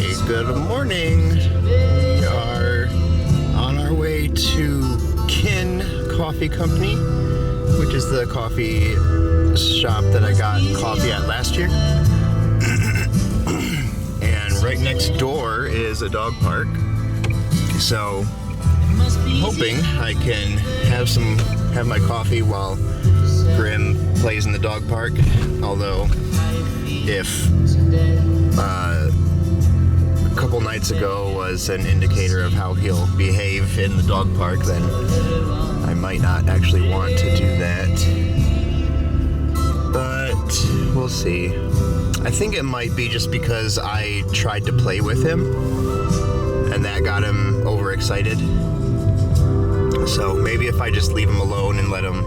Good morning. We are on our way to Kin Coffee Company, which is the coffee shop that I got coffee at last year. And right next door is a dog park. So I'm hoping I can have my coffee while Grim plays in the dog park. Although if a couple nights ago was an indicator of how he'll behave in the dog park, then I might not actually want to do that. But we'll see. I think it might be just because I tried to play with him and that got him overexcited. So maybe if I just leave him alone and let him,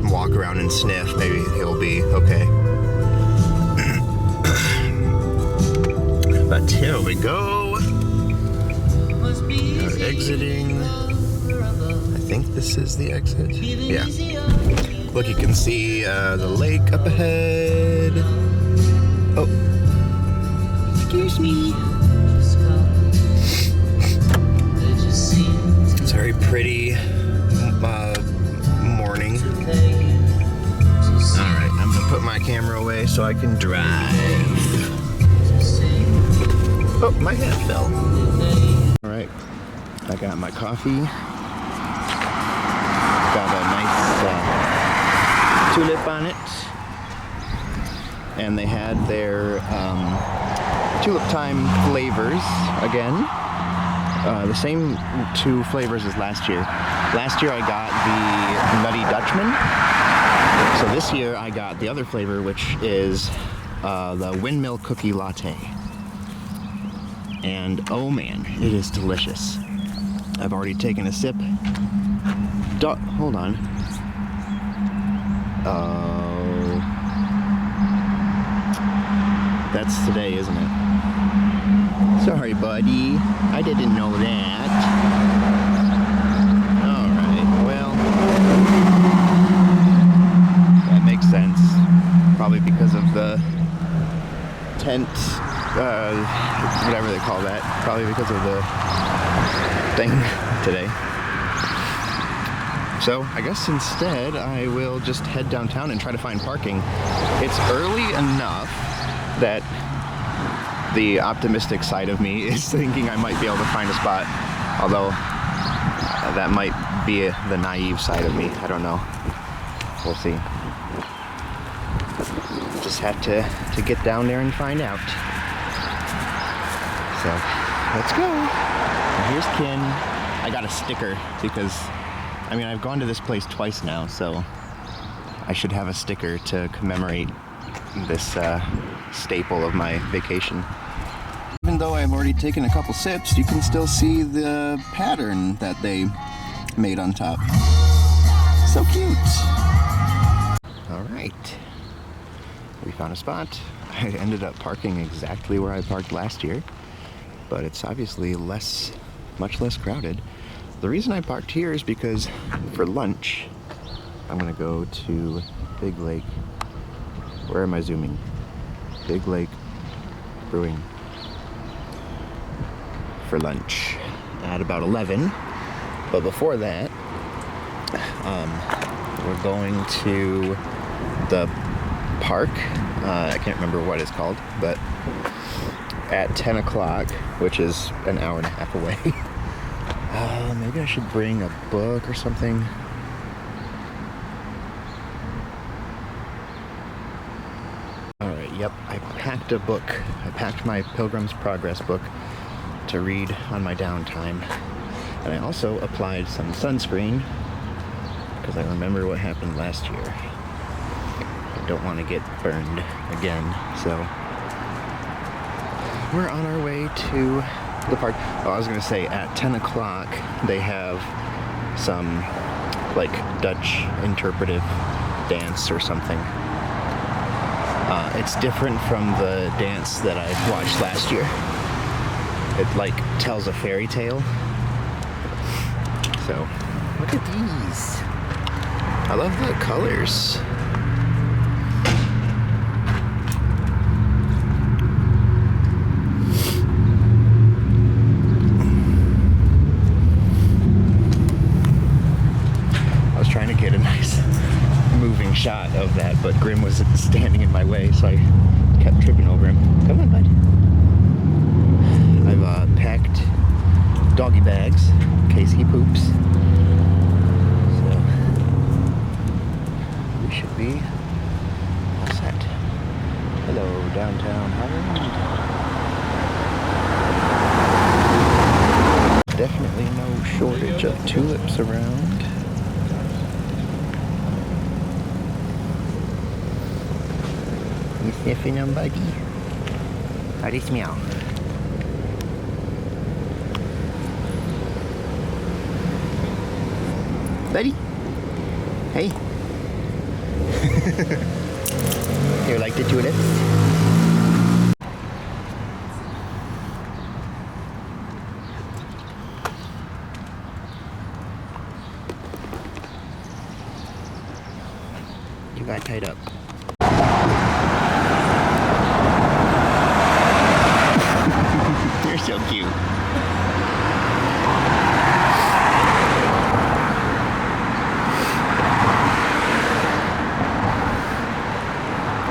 walk around and sniff, maybe he'll be okay. But here we go. We're exiting. I think this is the exit. Yeah. Look, you can see the lake up ahead. Oh. Excuse me. It's a very pretty morning. Alright, I'm going to put my camera away so I can drive. Oh, my hat fell. Alright, I got my coffee. Got a nice Tulip on it. And they had their Tulip Time flavors again. The same two flavors as last year. Last year I got the Nutty Dutchman. So this year I got the other flavor, which is the Windmill Cookie Latte. And oh man, it is delicious. I've already taken a sip. Hold on. Oh. That's today, isn't it? Sorry, buddy. I didn't know that. Alright, well. That makes sense. Probably because of the tent, whatever they call that. Probably because of the thing today. So I guess instead I will just head downtown and try to find parking. It's early enough that the optimistic side of me is thinking I might be able to find a spot. Although that might be the naive side of me. I don't know. We'll see. Just have to get down there and find out. So, let's go. And here's Kin. I got a sticker because, I've gone to this place twice now, so I should have a sticker to commemorate this staple of my vacation. Even though I've already taken a couple sips, you can still see the pattern that they made on top. So cute. All right. We found a spot. I ended up parking exactly where I parked last year, but it's obviously much less crowded. The reason I parked here is because for lunch, I'm gonna go to Big Lake. Where am I zooming? Big Lake Brewing for lunch at about 11. But before that, we're going to the park. I can't remember what it's called, but at 10 o'clock, which is an hour and a half away. Maybe I should bring a book or something. Alright, yep, I packed a book. I packed my Pilgrim's Progress book to read on my downtime. And I also applied some sunscreen because I remember what happened last year. I don't want to get burned again, so we're on our way to the park. Oh, I was gonna say at 10 o'clock they have some like Dutch interpretive dance or something. It's different from the dance that I watched last year. It like tells a fairy tale. So look at these. I love the colors. bunch of tulips around. You sniffing them, buddy? How do they smell? Buddy? Hey. You like the tulips? You got tied up. You're so cute.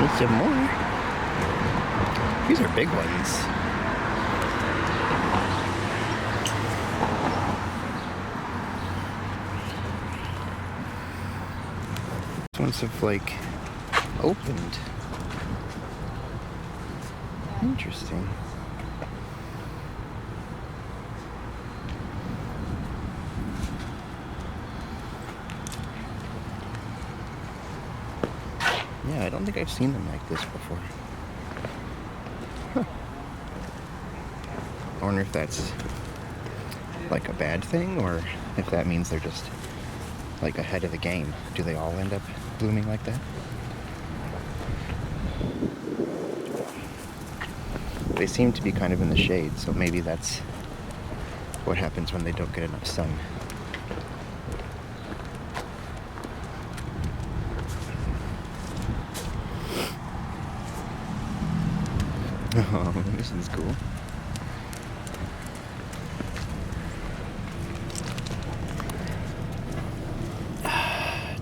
Need some more. These are big ones. These ones have like opened. Interesting. Yeah, I don't think I've seen them like this before. Huh. I wonder if that's like a bad thing or if that means they're just like ahead of the game. Do they all end up blooming like that? They seem to be kind of in the shade, so maybe that's what happens when they don't get enough sun. Oh, this is cool.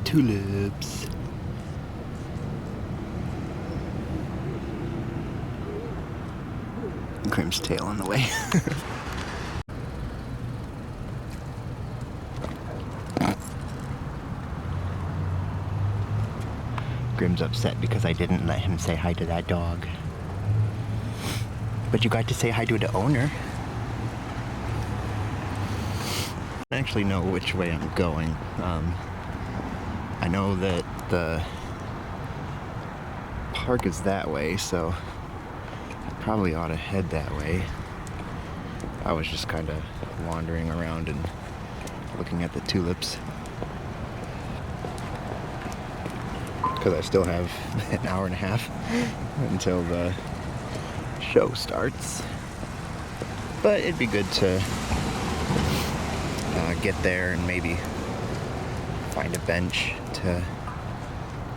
Tulips. Grim's tail on the way. Grim's upset because I didn't let him say hi to that dog. But you got to say hi to the owner. I don't actually know which way I'm going. I know that the park is that way, so I probably ought to head that way. I was just kind of wandering around and looking at the tulips. Because I still have an hour and a half until the show starts. But it'd be good to get there and maybe find a bench to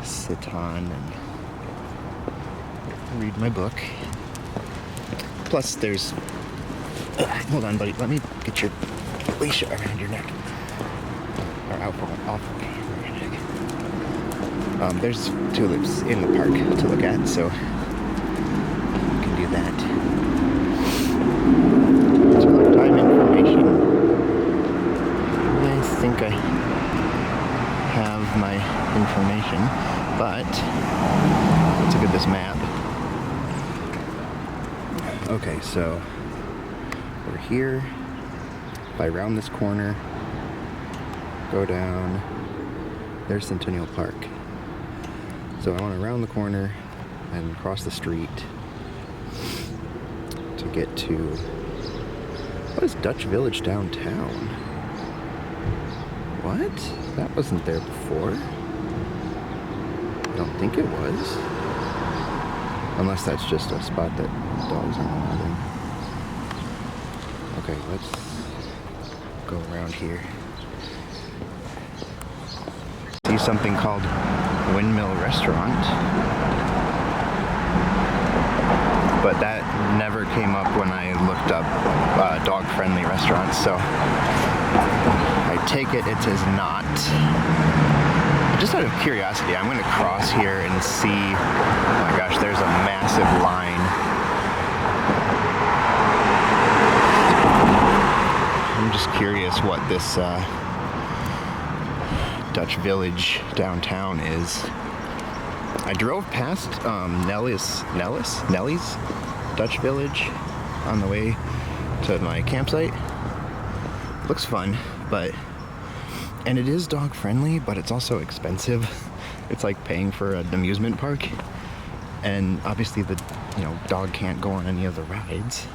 sit on and read my book. Plus there's hold on, buddy, let me get your leash around your neck, or off your neck. There's tulips in the park to look at, so you can do that. Tulip time information. I think I have my information, but let's look at this map. Okay, so we're here. If I round this corner, go down, there's Centennial Park. So I want to round the corner and cross the street to get to, what is Dutch Village downtown? What? That wasn't there before. I don't think it was. Unless that's just a spot that dogs aren't allowed in. Okay, let's go around here. See something called Windmill Restaurant. But that never came up when I looked up dog-friendly restaurants, so I take it is not. Just out of curiosity, I'm going to cross here and see. Oh my gosh, there's a massive line. I'm just curious what this Dutch Village downtown is. I drove past Nellie's Dutch Village on the way to my campsite. Looks fun, and it is dog friendly, but it's also expensive. It's like paying for an amusement park, and obviously the dog can't go on any of the rides.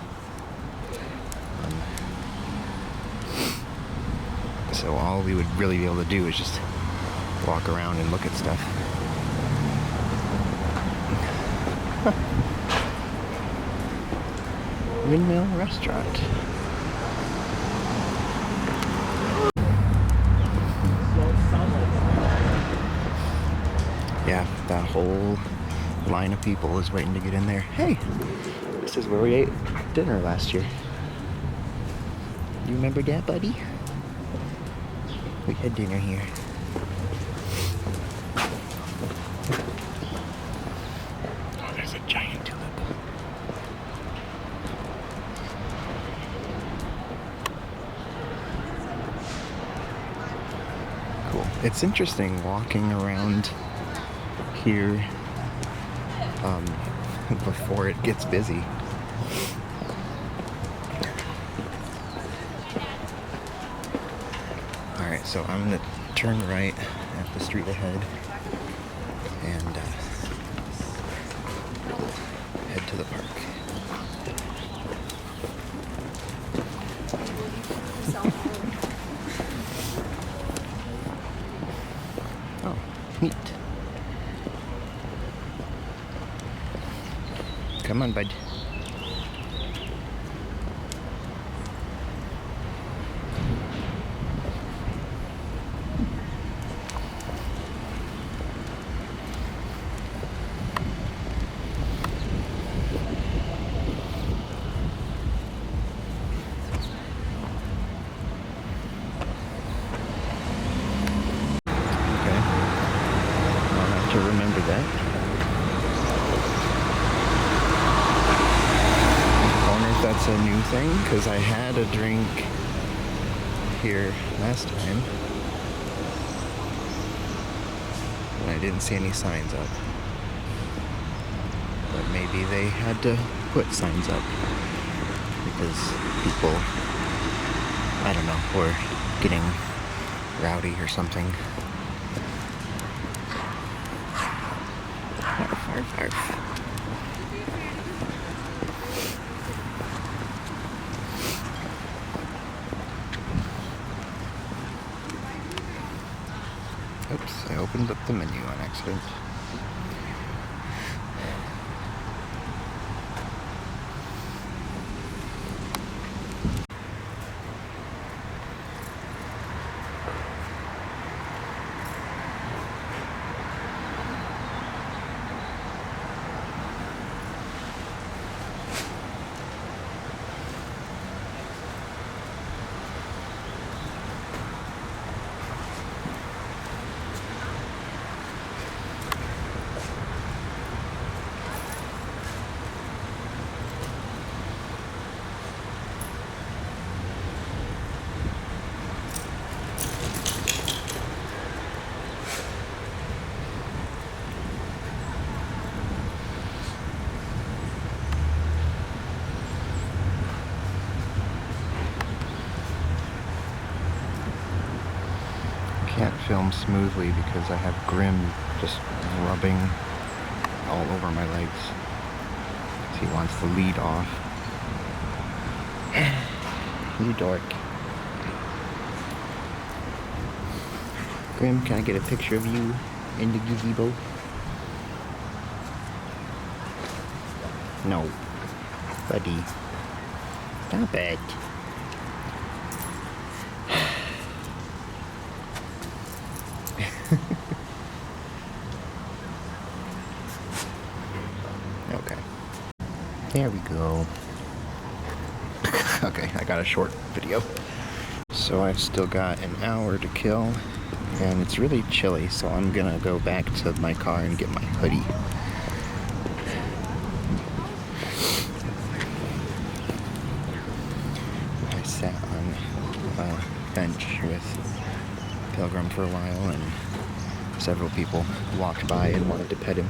So all we would really be able to do is just walk around and look at stuff. Windmill Restaurant. Yeah, that whole line of people is waiting to get in there. Hey, this is where we ate dinner last year. You remember that, buddy? We had dinner here. Oh, there's a giant tulip. Cool. It's interesting walking around here before it gets busy. Alright, so I'm gonna turn right at the street ahead and head to the park. Oh, neat. Come on, bud. To remember that. I wonder if that's a new thing, because I had a drink here last time and I didn't see any signs up. But maybe they had to put signs up because people, I don't know, were getting rowdy or something. Arf, arf. Oops, I opened up the menu on accident. Can't film smoothly because I have Grim just rubbing all over my legs. He wants the lead off. You dork. Grim, can I get a picture of you in the gazebo? No. Buddy. Stop it. Okay. There we go. Okay, I got a short video. So I've still got an hour to kill, and it's really chilly, so I'm gonna go back to my car and get my hoodie. I sat on a bench with Pilgrim for a while, and several people walked by and wanted to pet him.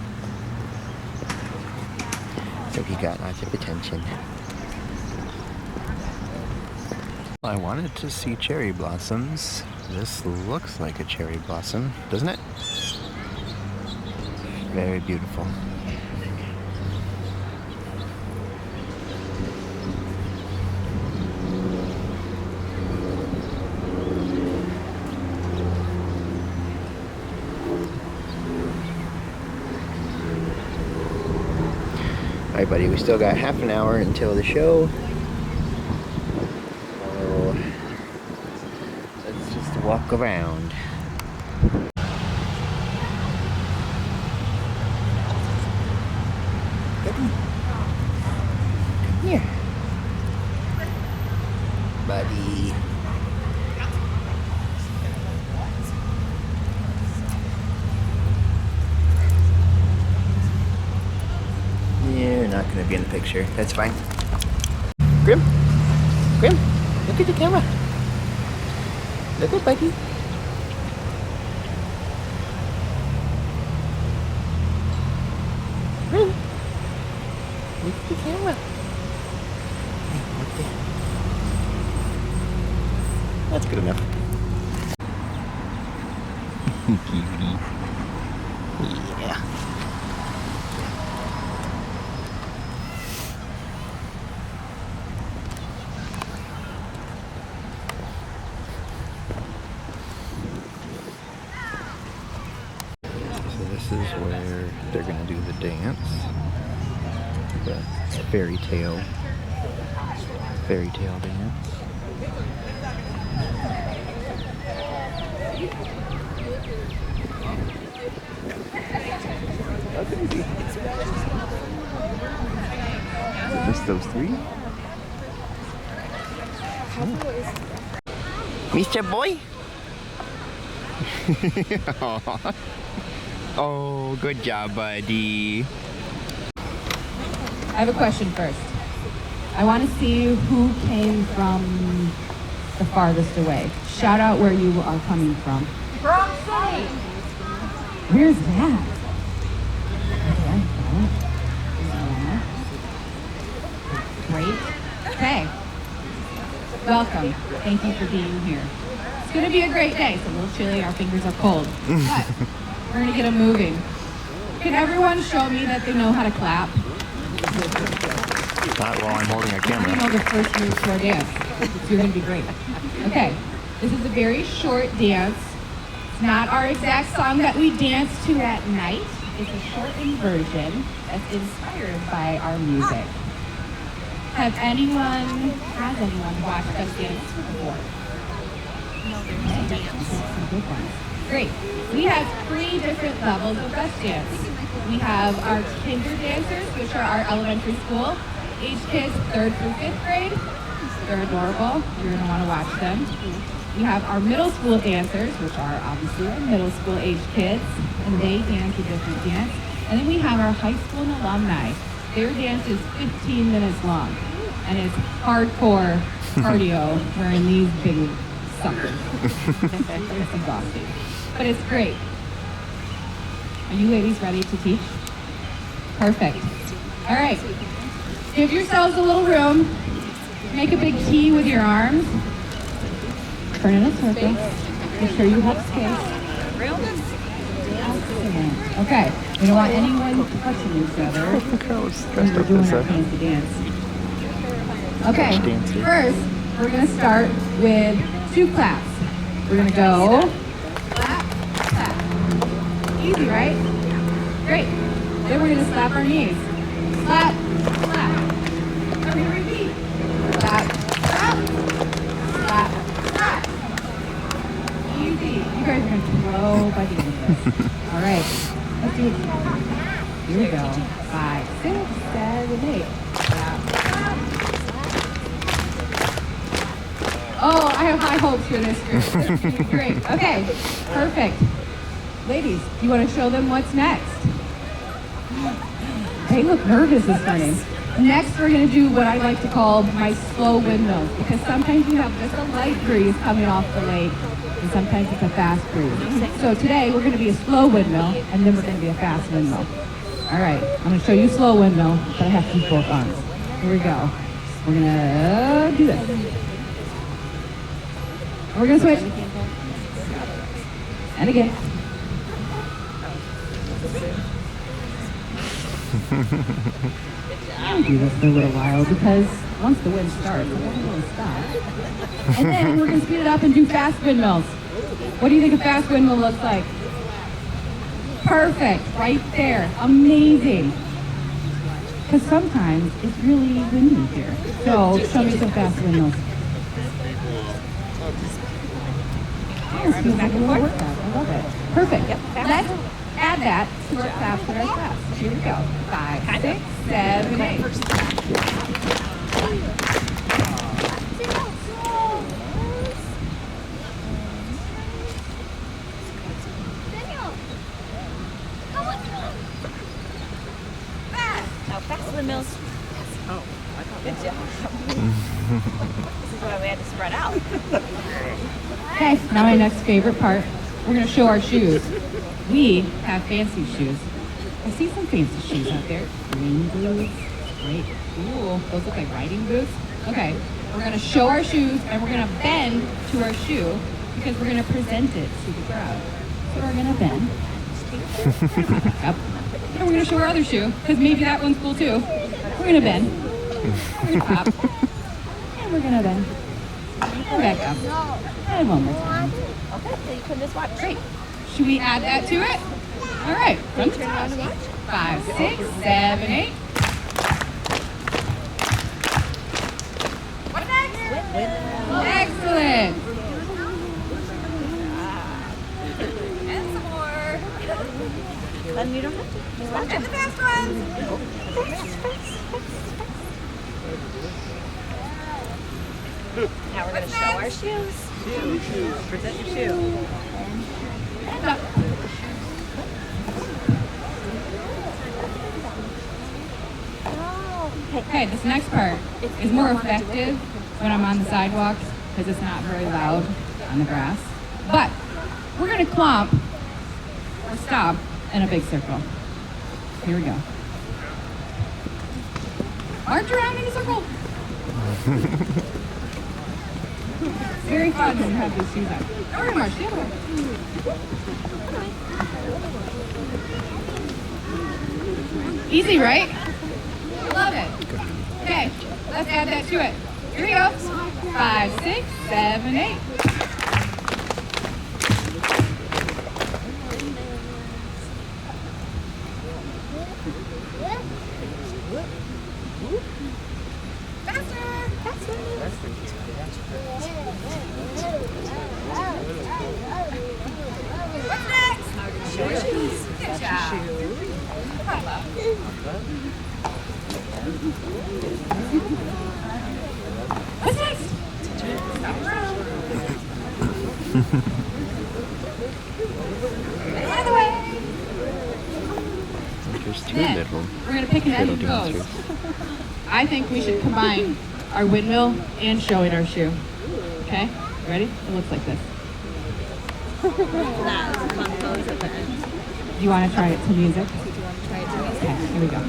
So he got lots of attention. I wanted to see cherry blossoms. This looks like a cherry blossom, doesn't it? Very beautiful. Alright, buddy, we still got half an hour until the show. So let's just walk around. Come here. Buddy. You're not going to be in the picture. That's fine. Grim? Grim? Look at the camera. Look at buddy. Grim? Look at the camera. Hey, look there. That's good enough. Cutie. Yeah. This is where they're gonna do the dance, the fairy tale dance. Just those three? Mr. Boy? Oh, good job, buddy. I have a question first. I want to see who came from the farthest away. Shout out where you are coming from. Bronx City. Where's that? Great. Okay. Welcome. Thank you for being here. It's going to be a great day. It's a little chilly. Our fingers are cold. But we're going to get them moving. Can everyone show me that they know how to clap? Not while I'm holding a camera. You know the first move to our dance. So you're going to be great. Okay. This is a very short dance. It's not our exact song that we dance to at night. It's a shortened version that's inspired by our music. Has anyone watched us dance before? No, there's dance. Some good ones. Great. We have 3 different levels of best dance. We have our kinder dancers, which are our elementary school age kids, 3rd through 5th grade. They're adorable. You're going to want to watch them. We have our middle school dancers, which are obviously our middle school age kids, and they dance a different dance. And then we have our high school and alumni. Their dance is 15 minutes long, and it's hardcore cardio wearing these big suckers. It's exhausting, but it's great. Are you ladies ready to teach? Perfect. All right. Give yourselves a little room. Make a big T with your arms. Turn in a circle. Make sure you have space. Excellent. Okay. We don't want anyone touching each other when we're doing our fancy dance. Okay. First, we're going to start with 2 claps. We're going to go clap, clap. Easy, right? Great. Then we're going to slap our knees. Slap, slap. Come here, repeat. Slap, slap. Slap, slap. Easy. You guys are going to throw by the end of this. All right. Let's do it. Here we go. 5, 6, 7, 8. Slap, slap. Oh, I have high hopes for this group. Great. Okay. Perfect. Ladies, do you want to show them what's next? They look nervous this morning. Next, we're going to do what I like to call my slow windmills, because sometimes you have just a light breeze coming off the lake, and sometimes it's a fast breeze. So today, we're going to be a slow windmill, and then we're going to be a fast windmill. All right, I'm going to show you slow windmill, but I have to use both arms. Here we go. We're going to do this. We're gonna switch. And again. I'll do this for a little while because once the wind starts, it won't really stop. And then we're gonna speed it up and do fast windmills. What do you think a fast windmill looks like? Perfect, right there, amazing. Because sometimes it's really windy here. So show me some fast windmills. Oh, it's back and forth. I love it. Perfect. Yep. Let's add that to our faster and fast. Here we go. 5, 6, 7, 8. Fast windmills. Oh, good job. This is why we had to spread out. Okay, now my next favorite part. We're going to show our shoes. We have fancy shoes. I see some fancy shoes out there. Green boots. Great. Ooh, those look like riding boots. Okay, we're going to show our shoes and we're going to bend to our shoe because we're going to present it to the crowd. So we're going to bend. Yep. And we're going to show our other shoe, because maybe that one's cool too. We're going to bend. We're going to pop. And we're going to bend. And back up. And one more time. Okay, so you put this watch. Great. Should we add that to it? All right. Run to watch. 5, 6, 7, 8. What's next? Excellent. And some more. Then you don't have to. Just watch And the fast ones. Now we're going to show our shoes. Present your shoe. And up. Okay, this next part is more effective when I'm on the sidewalks because it's not very loud on the grass. But we're going to clump or stop in a big circle. Here we go. March around in a circle. It's very fun when you have these shoes on. Don't worry, March. The other way. Easy, right? I love it. Okay, let's add that to it. Here we go. 5, 6, 7, 8. What's next? Show your shoes. Good job. Come on, love. What's next? Stop around. Get out of the way. There's two Then, little we're going to pick an end of those. I think we should combine our windmill and showing our shoe. Okay? Ready? It looks like this. Do you want to try it to music? Okay, here we go.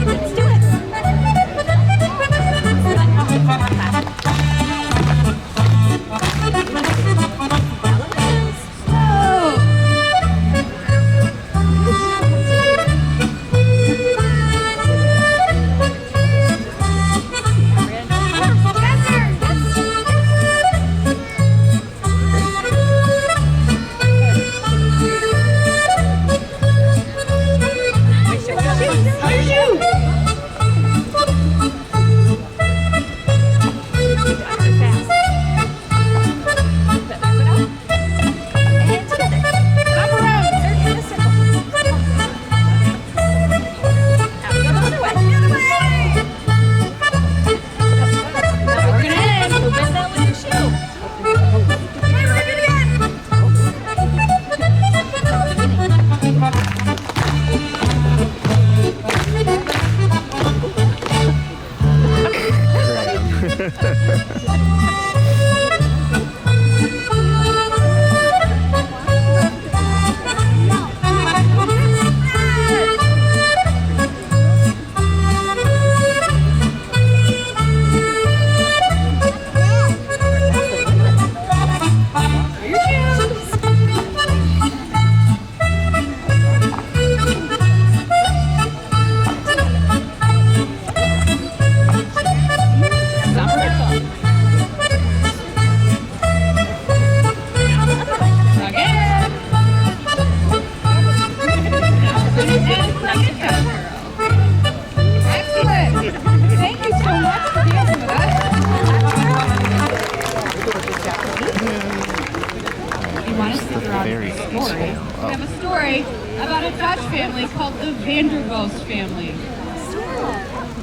Let's do it. story about a Dutch family called the Vanderbilt family.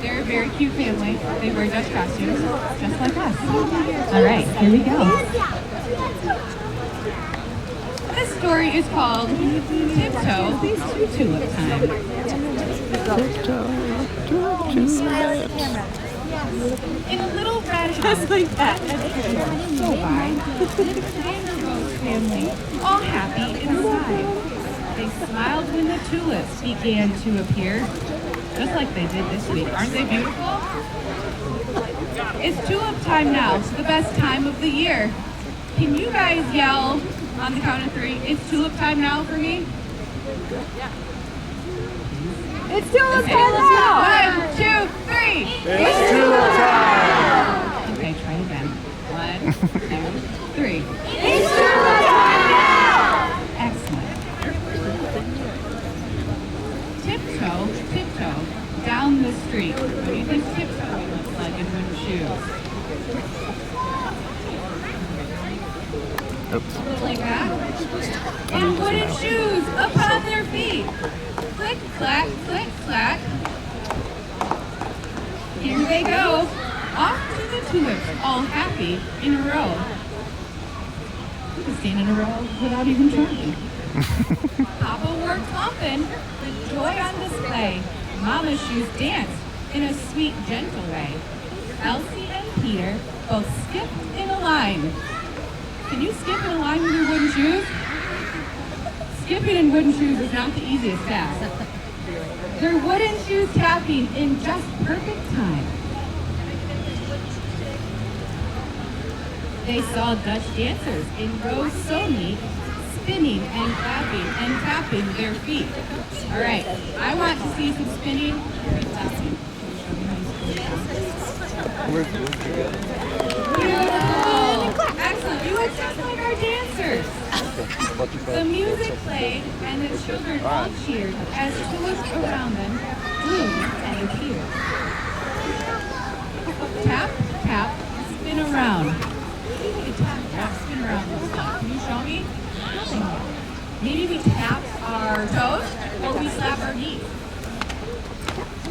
They're a very cute family. They wear Dutch costumes, just like us. All right, here we go. This story is called Tiptoe to Tulip Time. In a little red house like that, go by, lived the Vanderbilt family, all happy inside. They smiled when the tulips began to appear, just like they did this week. Aren't they beautiful? It's tulip time now, the best time of the year. Can you guys yell on the count of 3? It's tulip time now for me? It's tulip Okay. time now! 1, 2, 3. It's tulip time! Okay, try it again. 1, 2, 3. It's tulip time now! Excellent. Tiptoe, tiptoe, down the street. What do you think tiptoeing looks like in wooden shoes? Oops. Like that? And wooden shoes upon their feet. Click, clack, click, clack. Here they go. Off to the tulips, all happy in a row. You can stand in a row without even trying. Papa worked often, with joy on display. Mama's shoes danced in a sweet, gentle way. Elsie and Peter both skipped in a line. Can you skip in a line with your wooden shoes? Skipping in wooden shoes is not the easiest task. Their wooden shoes tapping in just perfect time. They saw Dutch dancers in rows so neat, spinning and clapping and tapping their feet. All right, I want to see some spinning and clapping. Beautiful! Excellent, you look just like our dancers. The music played and the children all cheered as tulips around them bloomed and appeared. Tap, tap, spin around. Tap, tap, spin around. Can you show me? Maybe we tap our toes or we slap our knees. Do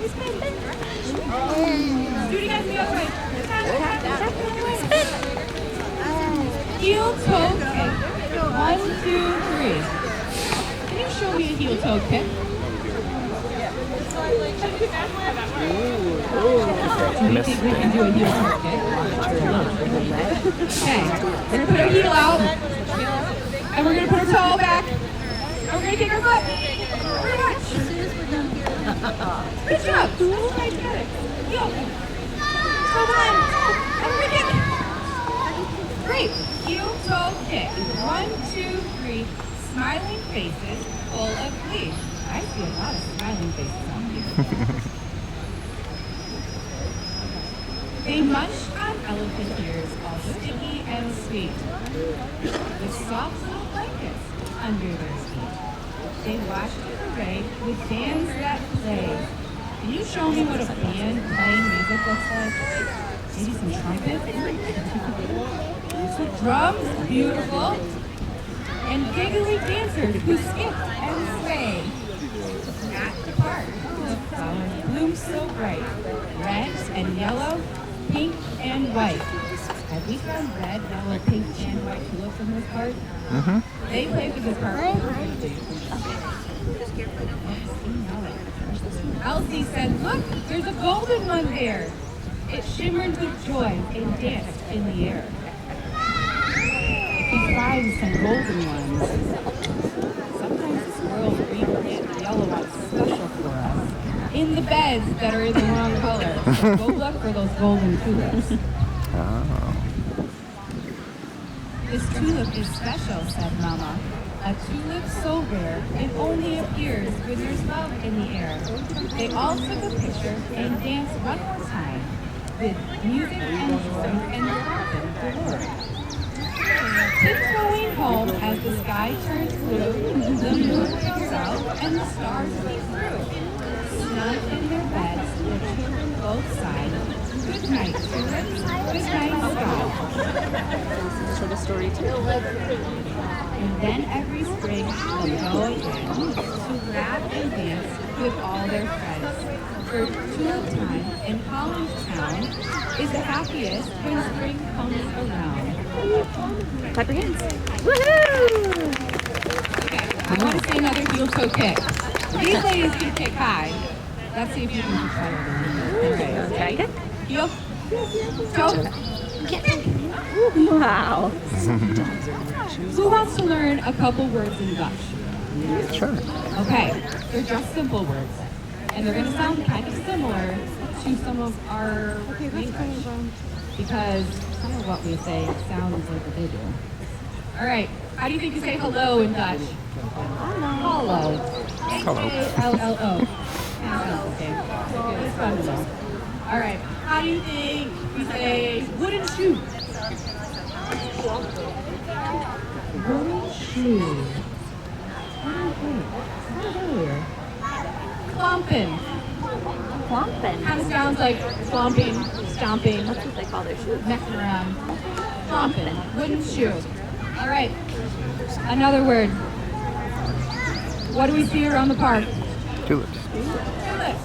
it again the other way. Tap, tap, tap, spin. Heel toe kick. 1, 2, 3. Can you show me a heel toe kick? Do you think we can do a heel toe kick? Okay, we're gonna put our heel out, and we're gonna put our toe back, and we're gonna kick our foot. Pretty much. Good job. Let's try together. Heel. So 1, and we're gonna kick. Great. Heel toe kick. 1, 2, 3. Smiling faces full of glee. I see a lot of smiling faces on here. They munched on elephant ears, all sticky and sweet, with soft little blankets under their feet. They watched the parade with bands that play. Can you show me what a band playing music looks like? Maybe some trumpets? Drums, beautiful. And giggly dancers who skip and sway. At the park, the flowers bloom so bright. Red and yellow, pink and white. Have we found red, yellow, pink, and white tulips in this park? Mm-hmm. They play for this park. Elsie said, look, there's a golden one there. It shimmered with joy and danced in the air. If you find some golden ones, sometimes the squirrels replant the yellow ones special for us in the beds that are in the wrong color. So go look for those golden tulips. Oh. This tulip is special, said Mama. A tulip so rare, it only appears when there's love in the air. They all took a picture and danced one more time with music and joy and laughing galore. Tiptoeing home as the sky turns blue, the moon comes out and the stars peek through. snug in their beds, their children both sighed, "Good night, Tulips. Good night, sky." So the story too. And then every spring they'll go again to laugh and dance with all their friends. For Tulip time in Holland town is the happiest when spring comes around. Clap your hands. Woohoo! Okay, I want to see another heel toe kick. These ladies can kick high. Let's see if you can kick higher. All right, Okay. okay. Heel, toe. Wow. Who wants to learn a couple words in Dutch? Sure. Okay, they're just simple words. And they're going to sound kind of similar to some of our language. Because some of what we say sounds like what they do. All right, how do you think you say hello in Dutch? Hello. Hello. H-A-L-L-O. Okay, it's fun to know. All right, how do you think we say wooden shoe? Wooden shoe. What do you think? What is earlier? Clompin'. Clompin'. Kind of sounds like clomping, stomping, That's what they call their shoes. messing around. Clompin', wooden shoe. All right, another word. What do we see around the park? Tulips. Tulip.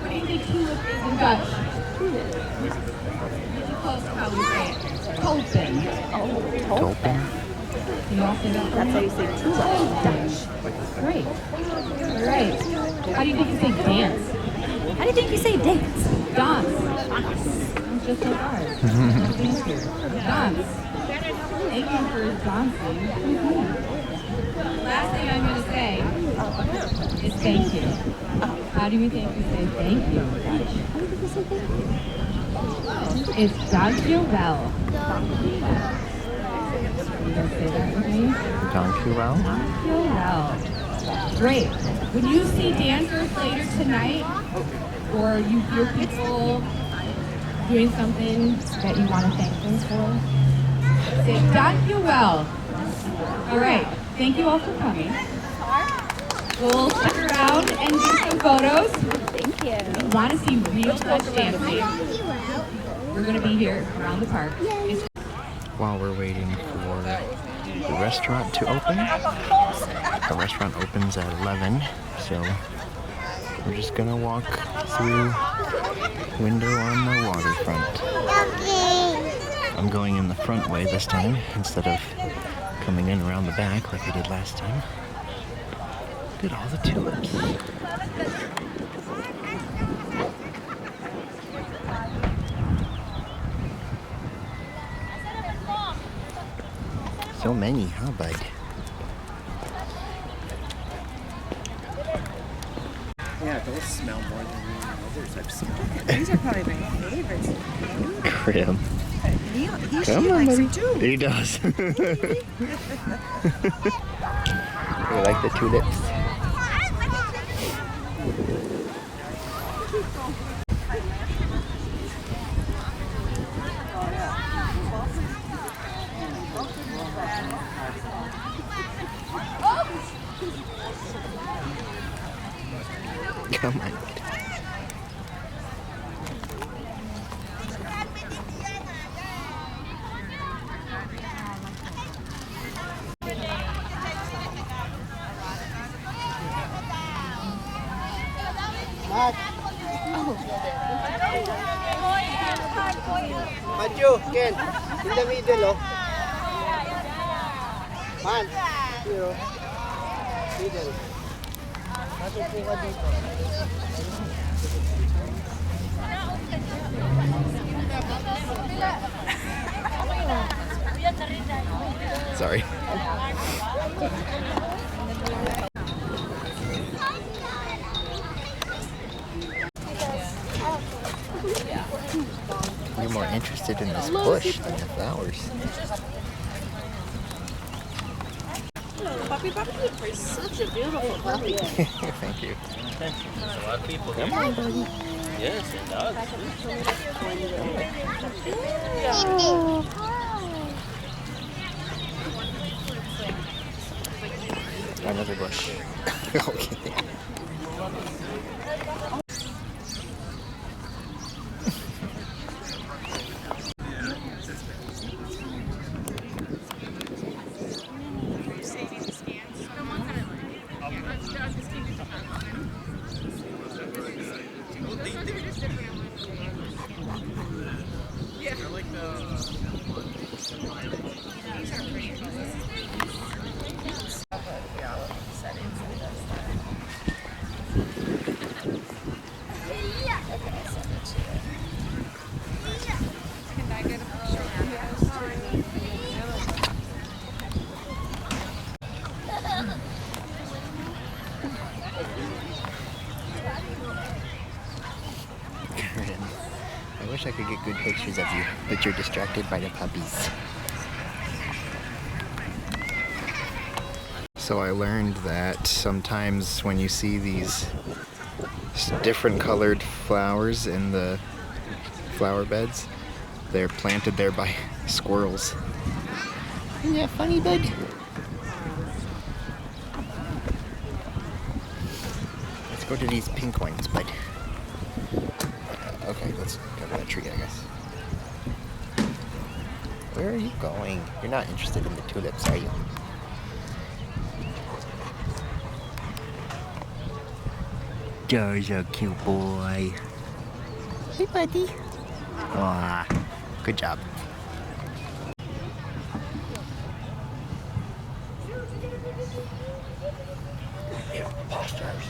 What do you think tulip is in Dutch? Really close to how we say it. Tulpen. Oh, Tulpen. Can you all say that? That's how you say tulip. Dutch. Great. All right. How do you think you say dance? How do you think you say dance? Dance. It's just like ours. Dance here. Dance. Thank you for dancing. Last thing I'm going to say is thank you. How do you think we say thank you in Dutch? It's dankjewel. You guys say that with me? Dankjewel. Dankjewel. Great. When you see dancers later tonight, or you hear people doing something that you want to thank them for, say dankjewel. All right. Thank you all for coming. We'll stick around and do some photos. Thank you. If you want to see real Dutch dancing, we're going to be here around the park. It's While we're waiting for the restaurant to open. The restaurant opens at 11, so we're just gonna walk through the window on the waterfront. I'm going in the front way this time instead of coming in around the back like I did last time. Look at all the tulips. So many, huh, bud? Yeah, those smell more than the others I've seen. These are probably my favorites. Grim. He Come on, likes buddy. them too. He does. You like the tulips? Come on. Matthew, Ken, in the middle, oh. Man, here, oh. Middle. Pasok po ka dito. Sorry. You're more interested in this bush than the flowers. Puppy, you're such a beautiful puppy. Thank you. A lot of people Come on, buddy. Yes, it does. Another bush. Okay. I wish I could get good pictures of you, but you're distracted by the puppies. So I learned that sometimes when you see these different colored flowers in the flower beds, they're planted there by squirrels. Isn't that funny, bud? Let's go to these pink ones, bud. Okay, let's go to that tree, I guess. Where are you going? You're not interested in the tulips, are you? There's a cute boy. Hey, buddy. Aw, good job. Imposters.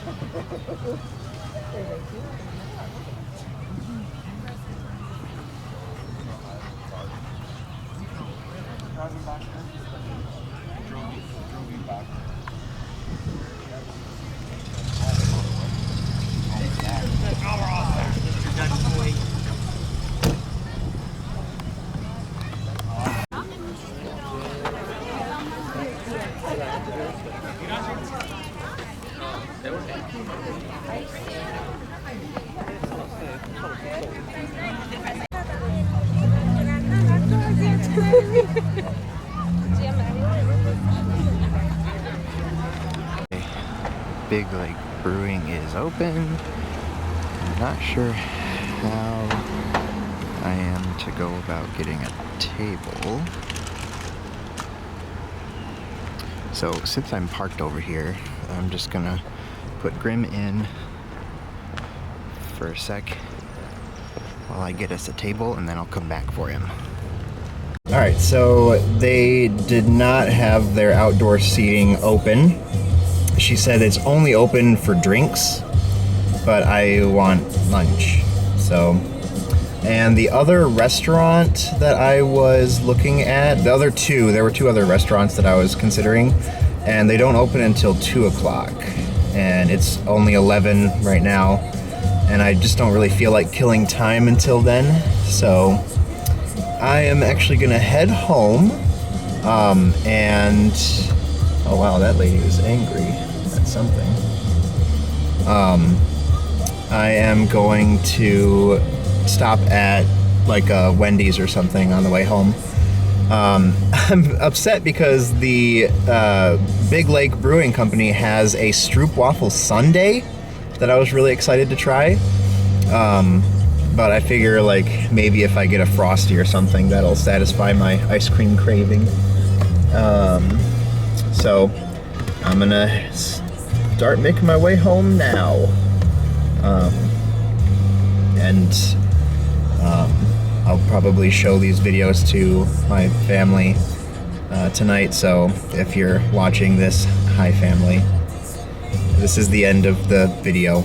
Big Lake Brewing is open. I'm not sure how I am to go about getting a table. So since I'm parked over here, I'm just gonna put Grim in for a sec while I get us a table, and then I'll come back for him. Alright, so they did not have their outdoor seating open. She said it's only open for drinks, but I want lunch. So, and the other restaurant that I was looking at, there were two other restaurants that I was considering, and they don't open until 2 o'clock. And it's only 11 right now, and I just don't really feel like killing time until then. So, I am actually gonna head home, and, oh wow, that lady is angry at something. I am going to stop at like a Wendy's or something on the way home. I'm upset because the Big Lake Brewing Company has a stroopwafel sundae that I was really excited to try. But I figure like maybe if I get a Frosty or something, that'll satisfy my ice cream craving. So I'm gonna start making my way home now. I'll probably show these videos to my family tonight, so if you're watching this, hi family. This is the end of the video.